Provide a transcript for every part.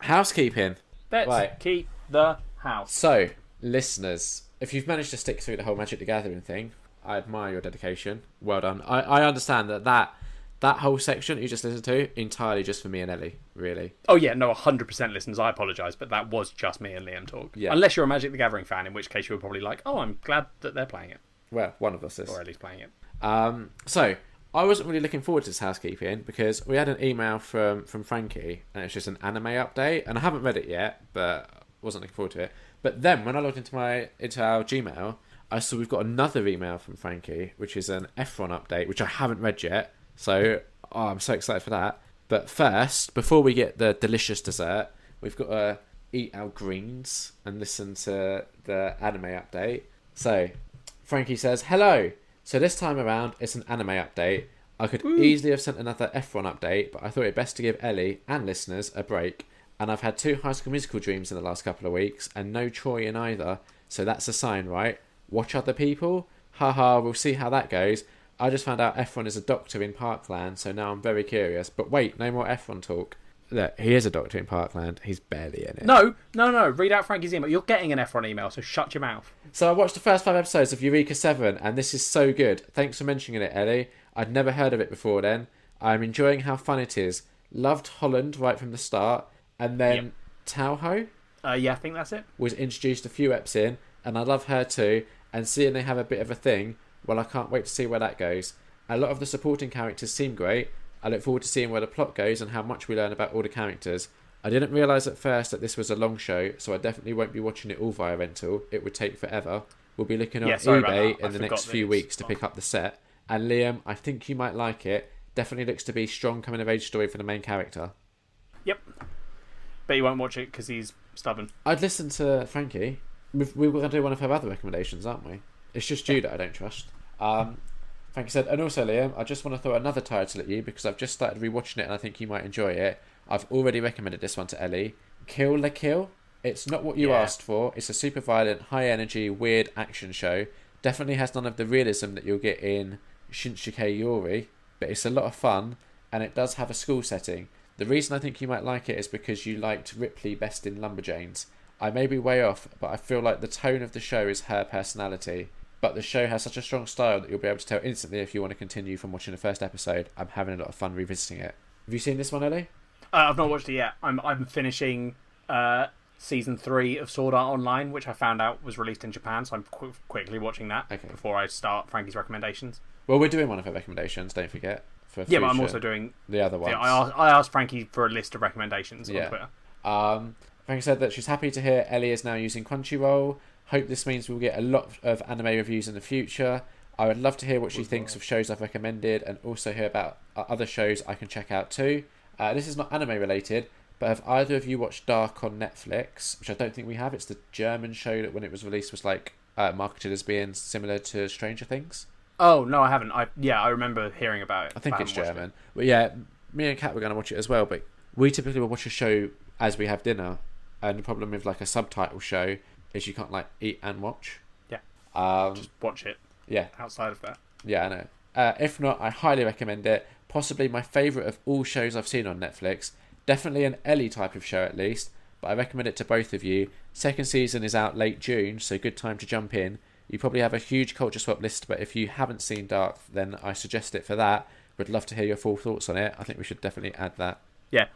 Housekeeping. Let's keep the house. So, listeners, if you've managed to stick through the whole Magic the Gathering thing, I admire your dedication. Well done. I understand that whole section you just listened to, entirely just for me and Ellie, really. Oh yeah, no, 100% listeners, I apologise, but that was just me and Liam talk. Yeah. Unless you're a Magic the Gathering fan, in which case you were probably like, oh, I'm glad that they're playing it. Well, one of us is. Or at least playing it. So, I wasn't really looking forward to this housekeeping because we had an email from Frankie and it's just an anime update, and I haven't read it yet, but wasn't looking forward to it. But then when I logged into our Gmail, I saw we've got another email from Frankie, which is an Efron update, which I haven't read yet. So I'm so excited for that. But first, before we get the delicious dessert, we've got to eat our greens and listen to the anime update. So Frankie says, hello. So this time around, it's an anime update. I could easily have sent another Efron update, but I thought it best to give Ellie and listeners a break. And I've had 2 High School Musical dreams in the last couple of weeks, and no Troy in either. So that's a sign, right? Watch other people? Haha, we'll see how that goes. I just found out Efron is a doctor in Parkland, so now I'm very curious. But wait, no more Efron talk. Look, he is a doctor in Parkland. He's barely in it. No. Read out Frankie's email. You're getting an Efron email, so shut your mouth. So I watched the first 5 episodes of Eureka 7, and this is so good. Thanks for mentioning it, Ellie. I'd never heard of it before then. I'm enjoying how fun it is. Loved Holland right from the start. And then Tauho Yeah, I think that's it. was introduced a few eps in, and I love her too. And seeing they have a bit of a thing, well, I can't wait to see where that goes. A lot of the supporting characters seem great. I look forward to seeing where the plot goes and how much we learn about all the characters. I didn't realise at first that this was a long show, so I definitely won't be watching it all via rental. It would take forever. We'll be looking on eBay in the next few weeks to pick up the set. And Liam, I think you might like it. Definitely looks to be a strong coming-of-age story for the main character. Yep. But you won't watch it because he's stubborn. I'd listen to Frankie. We're going to do one of her other recommendations, aren't we? It's just you that I don't trust. Frankie said, and also Liam, I just want to throw another title at you because I've just started rewatching it and I think you might enjoy it. I've already recommended this one to Ellie. Kill la Kill. It's not what you asked for. It's a super violent, high energy, weird action show. Definitely has none of the realism that you'll get in Shinshike Yori, but it's a lot of fun and it does have a school setting. The reason I think you might like it is because you liked Ripley best in Lumberjanes. I may be way off, but I feel like the tone of the show is her personality. But the show has such a strong style that you'll be able to tell instantly if you want to continue from watching the first episode. I'm having a lot of fun revisiting it. Have you seen this one, Ellie? I've not watched it yet. I'm finishing season 3 of Sword Art Online, which I found out was released in Japan, so I'm quickly watching that before I start Frankie's recommendations. Well, we're doing one of her recommendations, don't forget. For but I'm also doing the other ones. Yeah, I asked Frankie for a list of recommendations on Twitter. Frankie said that she's happy to hear Ellie is now using Crunchyroll. Hope this means we'll get a lot of anime reviews in the future. I would love to hear what she thinks of shows I've recommended and also hear about other shows I can check out too. This is not anime related, but have either of you watched Dark on Netflix? Which I don't think we have. It's the German show that when it was released was like marketed as being similar to Stranger Things. Oh, no, I haven't. I remember hearing about it. I think it's German. But yeah, me and Kat were going to watch it as well, but we typically will watch a show as we have dinner. And the problem with like a subtitle show is you can't like eat and watch. Yeah. Just watch it. Yeah. Outside of that. Yeah, I know. If not, I highly recommend it. Possibly my favourite of all shows I've seen on Netflix. Definitely an Ellie type of show at least, but I recommend it to both of you. Second season is out late June, so good time to jump in. You probably have a huge culture swap list, but if you haven't seen Dark, then I suggest it for that. Would love to hear your full thoughts on it. I think we should definitely add that. Yeah.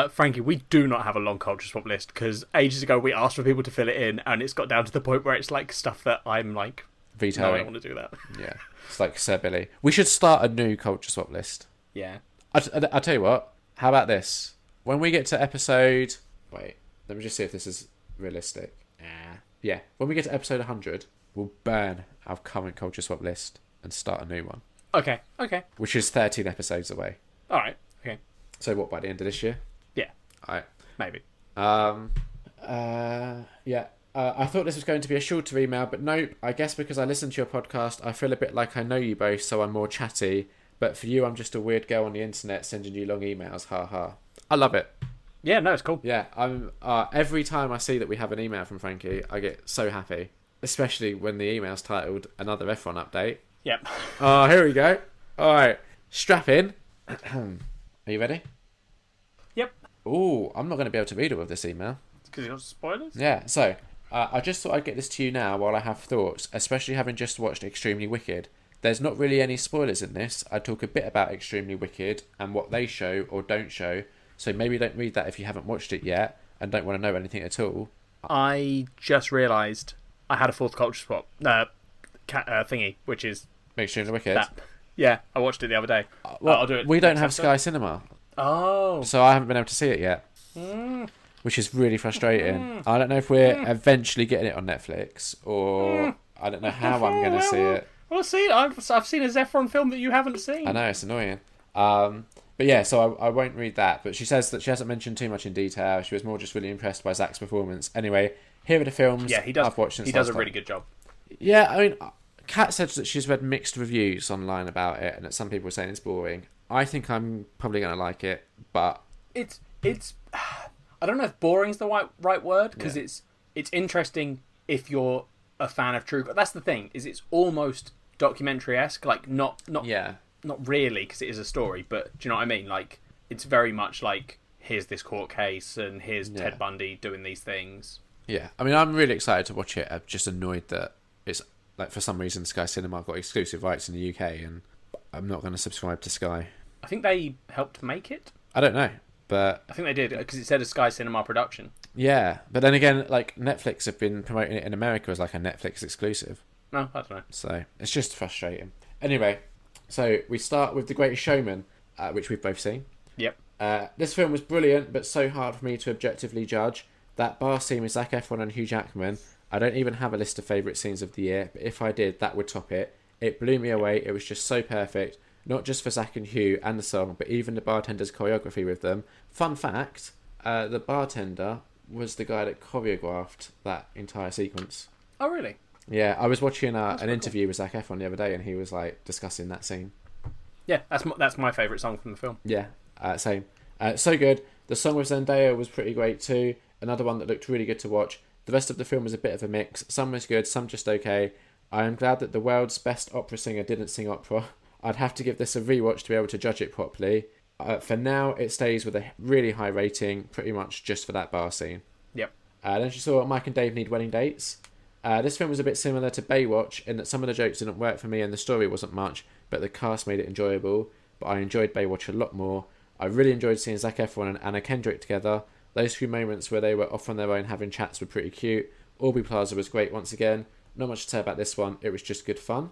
Frankie, we do not have a long culture swap list because ages ago we asked for people to fill it in and it's got down to the point where it's like stuff that I'm like, vetoing. No, I don't want to do that. Yeah. It's like Sir Billy. We should start a new culture swap list. Yeah. I'll tell you what. How about this? When we get to episode... Wait. Let me just see if this is realistic. Yeah. When we get to episode 100, we'll burn our current culture swap list and start a new one. Okay. Which is 13 episodes away. All right. Okay. So what, by the end of this year? Yeah. All right. Maybe. Yeah. I thought this was going to be a shorter email, but nope. I guess because I listen to your podcast, I feel a bit like I know you both, so I'm more chatty. But for you, I'm just a weird girl on the internet sending you long emails. Ha ha. I love it. Yeah, no, it's cool. Yeah, I'm. Every time I see that we have an email from Frankie, I get so happy. Especially when the email's titled "Another Efron Update." Yep. Oh, here we go. All right, strap in. Are you ready? Yep. Oh, I'm not going to be able to read all of this email. Because you got spoilers? Yeah, so I just thought I'd get this to you now while I have thoughts, especially having just watched Extremely Wicked. There's not really any spoilers in this. I talk a bit about Extremely Wicked and what they show or don't show, so maybe don't read that if you haven't watched it yet and don't want to know anything at all. I just realised I had a fourth culture swap thingy, which is Extremely Wicked? that. Yeah, I watched it the other day. Well, I'll do it. we don't have Sky Cinema. Oh. So I haven't been able to see it yet. Which is really frustrating. I don't know if we're eventually getting it on Netflix, or I don't know how I'm going to see it. Well, see, I've seen a Zephron film that you haven't seen. I know, it's annoying. But yeah, so I won't read that. But she says that she hasn't mentioned too much in detail. She was more just really impressed by Zach's performance. Anyway, here are the films I've watched since he does last a really time. good job. Yeah, I mean, Kat said that she's read mixed reviews online about it, and that some people are saying it's boring. I think I'm probably going to like it, but It's I don't know if boring is the right word, because it's interesting if you're a fan of true. That's the thing, is it's almost documentary-esque, like not really, because it is a story, but do you know what I mean? Like, it's very much like, here's this court case and here's Ted Bundy doing these things. Yeah, I mean, I'm really excited to watch it. I'm just annoyed that it's like, for some reason, Sky Cinema got exclusive rights in the UK, and I'm not going to subscribe to Sky. I think they helped make it. I don't know, but I think they did, because it said a Sky Cinema production. Yeah, but then again, like, Netflix have been promoting it in America as like a Netflix exclusive. No, I don't know. So it's just frustrating. Anyway, so we start with The Greatest Showman, which we've both seen. Yep. This film was brilliant, but so hard for me to objectively judge. That bar scene with Zac Efron and Hugh Jackman, I don't even have a list of favourite scenes of the year, but if I did, that would top it. It blew me away. It was just so perfect, not just for Zac and Hugh and the song, but even the bartender's choreography with them. Fun fact, the bartender was the guy that choreographed that entire sequence. Oh, really? Yeah, I was watching an interview with Zac Efron the other day, and he was like discussing that scene. Yeah, that's my favourite song from the film. Yeah, same. So good. The song with Zendaya was pretty great too. Another one that looked really good to watch. The rest of the film was a bit of a mix. Some was good, some just okay. I am glad that the world's best opera singer didn't sing opera. I'd have to give this a rewatch to be able to judge it properly. For now, it stays with a really high rating, pretty much just for that bar scene. Yep. Then she saw Mike and Dave Need Wedding Dates. This film was a bit similar to Baywatch in that some of the jokes didn't work for me and the story wasn't much, but the cast made it enjoyable. But I enjoyed Baywatch a lot more. I really enjoyed seeing Zac Efron and Anna Kendrick together. Those few moments where they were off on their own having chats were pretty cute. Aubrey Plaza was great once again. Not much to say about this one, it was just good fun.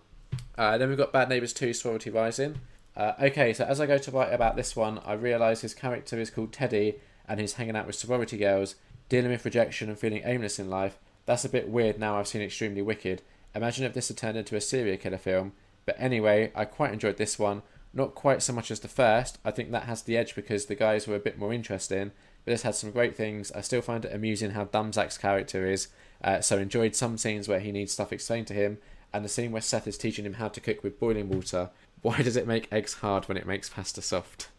Then we've got Bad Neighbours 2, Sorority Rising. Okay, so as I go to write about this one, I realise his character is called Teddy and he's hanging out with sorority girls, dealing with rejection and feeling aimless in life. That's a bit weird now I've seen Extremely Wicked. Imagine if this had turned into a serial killer film. But anyway, I quite enjoyed this one. Not quite so much as the first. I think that has the edge because the guys were a bit more interesting. But this had some great things. I still find it amusing how dumb Zach's character is. So enjoyed some scenes where he needs stuff explained to him. And the scene where Seth is teaching him how to cook with boiling water. Why does it make eggs hard when it makes pasta soft?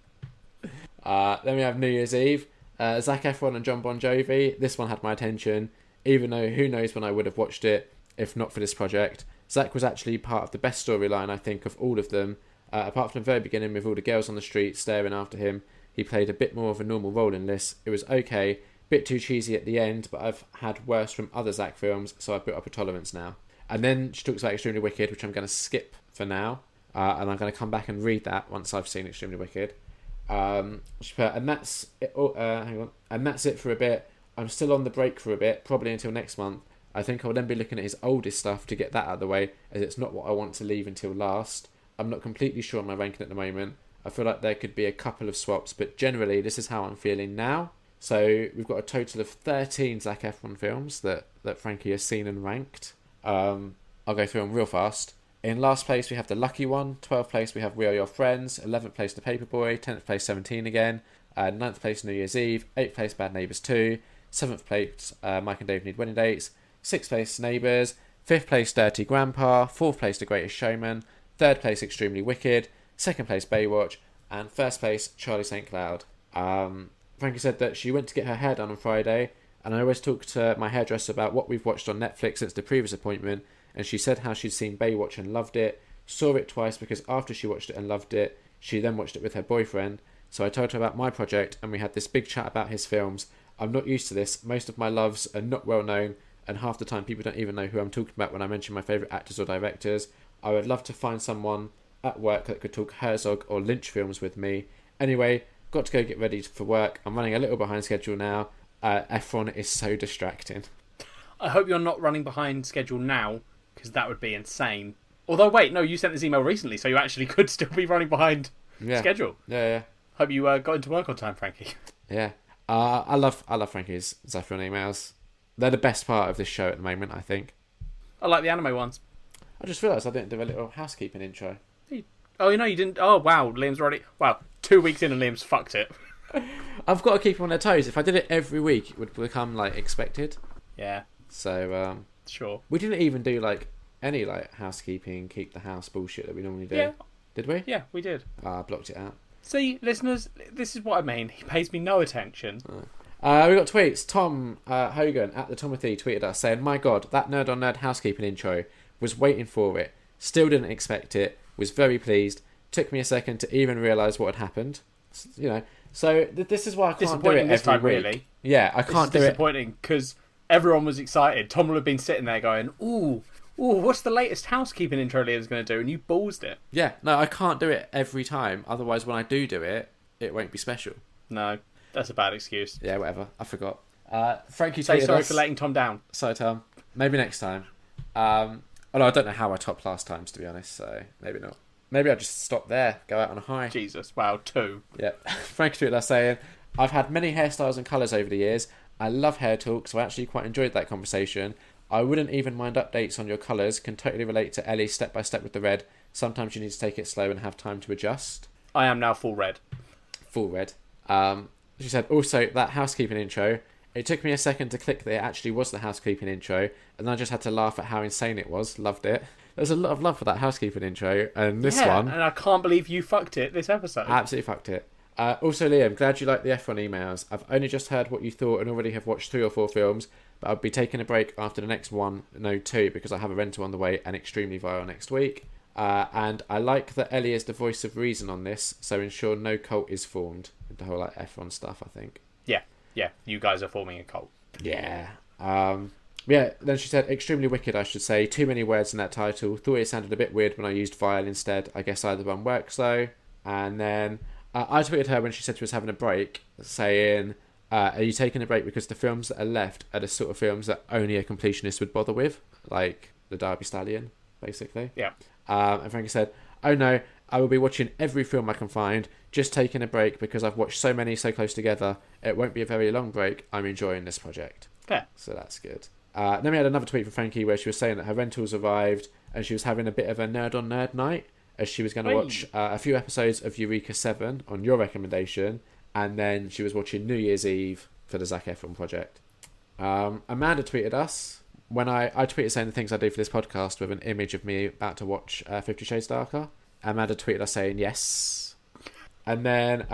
Then we have New Year's Eve. Zac Efron and John Bon Jovi. This one had my attention. Even though who knows when I would have watched it if not for this project. Zach was actually part of the best storyline, I think, of all of them. Apart from the very beginning with all the girls on the street staring after him, he played a bit more of a normal role in this. It was okay, bit too cheesy at the end, but I've had worse from other Zach films, so I've built up a tolerance now. And then she talks about Extremely Wicked, which I'm going to skip for now, and I'm going to come back and read that once I've seen Extremely Wicked. She put, and that's it. Hang on, and that's it for a bit. I'm still on the break for a bit, probably until next month. I think I'll then be looking at his oldest stuff to get that out of the way, as it's not what I want to leave until last. I'm not completely sure on my ranking at the moment. I feel like there could be a couple of swaps, but generally this is how I'm feeling now. So we've got a total of 13 Zac Efron films that Frankie has seen and ranked. I'll go through them real fast. In last place we have The Lucky One. 12th place we have We Are Your Friends. 11th place The Paperboy. 10th place 17 again. 9th place New Year's Eve. 8th place Bad Neighbours 2. 7th place Mike and Dave Need Wedding Dates. 6th place Neighbours. 5th place Dirty Grandpa. 4th place The Greatest Showman. 3rd place Extremely Wicked. 2nd place Baywatch. And 1st place Charlie St. Cloud. Frankie said that she went to get her hair done on Friday, and I always talk to my hairdresser about what we've watched on Netflix since the previous appointment, and she said how she'd seen Baywatch and loved it, saw it twice because after she watched it and loved it, she then watched it with her boyfriend, So I told her about my project and we had this big chat about his films. I'm not used to this. Most of my loves are not well known, and half the time people don't even know who I'm talking about when I mention my favourite actors or directors. I would love to find someone at work that could talk Herzog or Lynch films with me. Anyway, got to go get ready for work. I'm running a little behind schedule now. Efron is so distracting. I hope you're not running behind schedule now, because that would be insane. Although, wait, no, you sent this email recently, so you actually could still be running behind schedule. Yeah. Hope you got into work on time, Frankie. Yeah. I love Frankie's Zephyron emails. They're the best part of this show at the moment, I think. I like the anime ones. I just realised I didn't do a little housekeeping intro. Oh, you know, you didn't... Oh, wow, Liam's already... Wow, 2 weeks in and Liam's fucked it. I've got to keep them on their toes. If I did it every week, it would become, like, expected. Yeah. So, sure. We didn't even do, like, any, like, housekeeping, keep the house bullshit that we normally do. Yeah. Did we? Yeah, we did. I blocked it out. See, listeners, this is what I mean. He pays me no attention. We got tweets. Tom Hogan at the Tomothy tweeted us saying, "My God, that Nerd on Nerd housekeeping intro. Was waiting for it. Still didn't expect it. Was very pleased. Took me a second to even realise what had happened." You know, so this is why I can't do it this every time, week. really. Yeah, I can't do it. Disappointing because everyone was excited. Tom will have been sitting there going, "Ooh, what's the latest housekeeping intro Liam's going to do?" And you ballsed it. Yeah, no, I can't do it every time. Otherwise, when I do it, it won't be special. No, that's a bad excuse. Yeah, whatever. I forgot. Frankie Say tweeted sorry us. for letting Tom down. Sorry, Tom. Maybe next time. Although I don't know how I topped last times, to be honest, so maybe not. Maybe I'll just stop there, go out on a high. Jesus, wow, 2. Yeah. Frankie tweeted us saying, "I've had many hairstyles and colours over the years. I love hair talk, so I actually quite enjoyed that conversation. I wouldn't even mind updates on your colours. Can totally relate to Ellie step by step with the red. Sometimes you need to take it slow and have time to adjust." I am now full red. Full red. She said, "Also, that housekeeping intro, it took me a second to click that it actually was the housekeeping intro, and I just had to laugh at how insane it was. Loved it." There's a lot of love for that housekeeping intro, and this one... and I can't believe you fucked it this episode. Absolutely fucked it. Also, Liam, glad you liked the F1 emails. I've only just heard what you thought and already have watched 3 or 4 films, but I'll be taking a break after the next one, no 2, because I have a rental on the way and extremely viral next week. And I like that Ellie is the voice of reason on this, so ensure no cult is formed. The whole like F1 stuff, I think. Yeah, you guys are forming a cult. Yeah. Yeah, then she said, "Extremely wicked, I should say. Too many words in that title. Thought it sounded a bit weird when I used vile instead. I guess either one works though." And then I tweeted her when she said she was having a break, saying, "Are you taking a break because the films that are left are the sort of films that only a completionist would bother with? Like the Derby Stallion, basically." Yeah. And Frankie said, "Oh no, I will be watching every film I can find. Just taking a break because I've watched so many so close together. It won't be a very long break. I'm enjoying this project." Yeah. So that's good. Then we had another tweet from Frankie where she was saying that her rentals arrived and she was having a bit of a nerd on nerd night as she was going to watch a few episodes of Eureka 7 on your recommendation, and then she was watching New Year's Eve for the Zac Efron project. Amanda tweeted us when I tweeted saying the things I do for this podcast with an image of me about to watch 50 Shades Darker. Amanda tweeted us saying yes. And then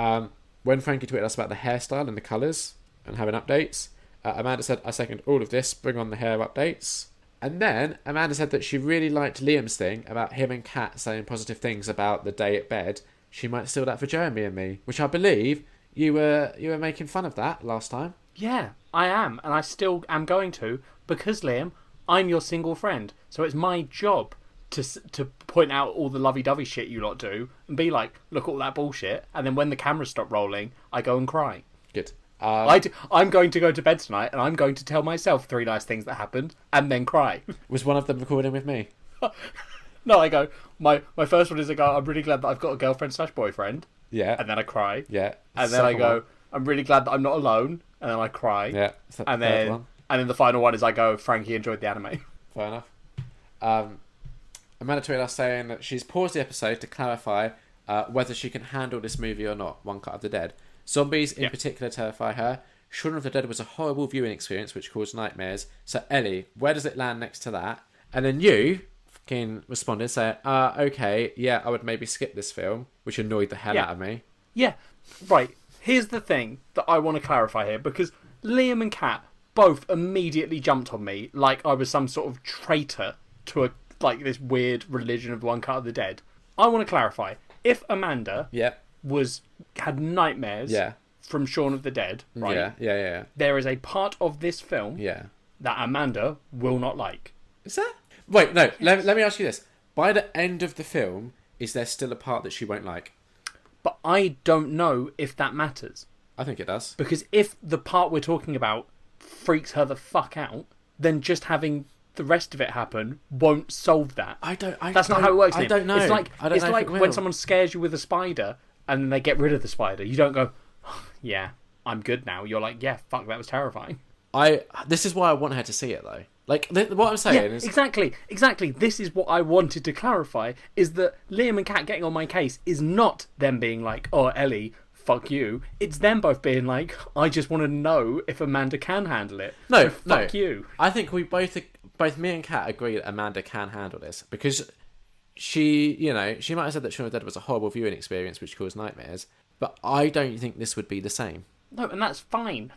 when Frankie tweeted us about the hairstyle and the colours and having updates, Amanda said, "I second all of this, bring on the hair updates." And then Amanda said that she really liked Liam's thing about him and Kat saying positive things about the day at bed. She might steal that for Jeremy and me, which I believe you were making fun of that last time. Yeah, I am, and I still am going to, because, Liam, I'm your single friend, so it's my job to point out all the lovey-dovey shit you lot do and be like, look at all that bullshit, and then when the cameras stop rolling, I go and cry. Good. I'm going to go to bed tonight and I'm going to tell myself 3 nice things that happened and then cry. Was one of them recording with me? No, I go, my first one is I go, I'm really glad that I've got a girlfriend/boyfriend. Yeah. And then I cry. Yeah. And then I go, I'm really glad that I'm not alone. And then I cry. Yeah. And then the final one is I go, Frankie enjoyed the anime. Fair enough. Amanda tweeted us saying that she's paused the episode to clarify whether she can handle this movie or not, One Cut of the Dead. Zombies in particular terrify her. Shaun of the Dead was a horrible viewing experience which caused nightmares. So Ellie, where does it land next to that? And then you fucking responded saying, okay, yeah, I would maybe skip this film, which annoyed the hell out of me. Yeah, right. Here's the thing that I want to clarify here, because Liam and Kat both immediately jumped on me like I was some sort of traitor to this weird religion of One Cut of the Dead. I want to clarify. If Amanda had nightmares Yeah. from Shaun of the Dead, right? Yeah. There is a part of this film Yeah. that Amanda will not like. Is that? Wait, no. Let me ask you this. By the end of the film, is there still a part that she won't like? But I don't know if that matters. I think it does. Because if the part we're talking about freaks her the fuck out, then just having the rest of it happen won't solve that. That's not how it works. I don't know. It's like it when someone scares you with a spider and then they get rid of the spider. You don't go, oh, yeah, I'm good now. You're like, yeah, fuck, that was terrifying. This is why I want her to see it though. Like what I'm saying is exactly. This is what I wanted to clarify: is that Liam and Kat getting on my case is not them being like, "Oh, Ellie, fuck you." It's them both being like, "I just want to know if Amanda can handle it." No, fuck you. I think we both me and Kat agree that Amanda can handle this because she might have said that Shaun of the Dead was a horrible viewing experience which caused nightmares, but I don't think this would be the same. No, and that's fine.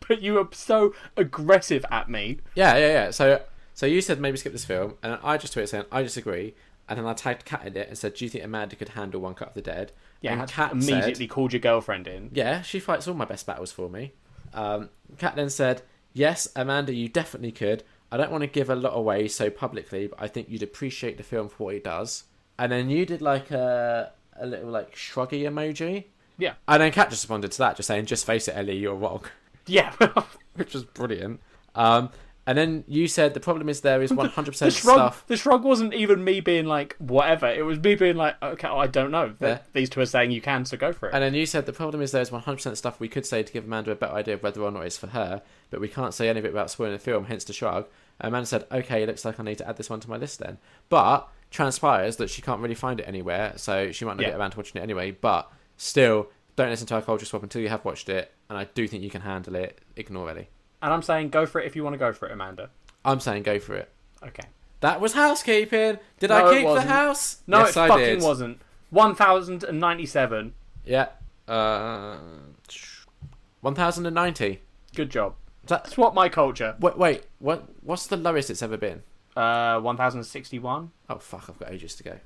But you were so aggressive at me. Yeah. So you said maybe skip this film, and I just tweeted saying I disagree, and then I tagged Kat in it and said, "Do you think Amanda could handle One Cut of the Dead?" Yeah, and Kat immediately called your girlfriend in. Yeah, she fights all my best battles for me. Kat then said, "Yes, Amanda, you definitely could. I don't want to give a lot away so publicly, but I think you'd appreciate the film for what it does." And then you did like a little like shruggy emoji. Yeah. And then Kat just responded to that, just saying, "Just face it, Ellie, you're wrong." Yeah. Which was brilliant. And then you said the problem is there is 100% stuff. The shrug wasn't even me being like, whatever. It was me being like, okay, I don't know. These two are saying you can, so go for it. And then you said the problem is there's 100% stuff we could say to give Amanda a better idea of whether or not it's for her, but we can't say any of it without spoiling the film, hence the shrug. And Amanda said, okay, looks like I need to add this one to my list then. But transpires that she can't really find it anywhere, so she might not get around to watching it anyway, but still, don't listen to our culture swap until you have watched it, and I do think you can handle it. Ignore Ellie. And I'm saying go for it if you want to go for it, Amanda. I'm saying go for it. Okay. That was housekeeping. Did I keep the house? No, yes, it fucking wasn't. 1,097. Yeah. 1,090. Good job. That's what my culture. Wait. What's the lowest it's ever been? 1,061. Oh fuck! I've got ages to go.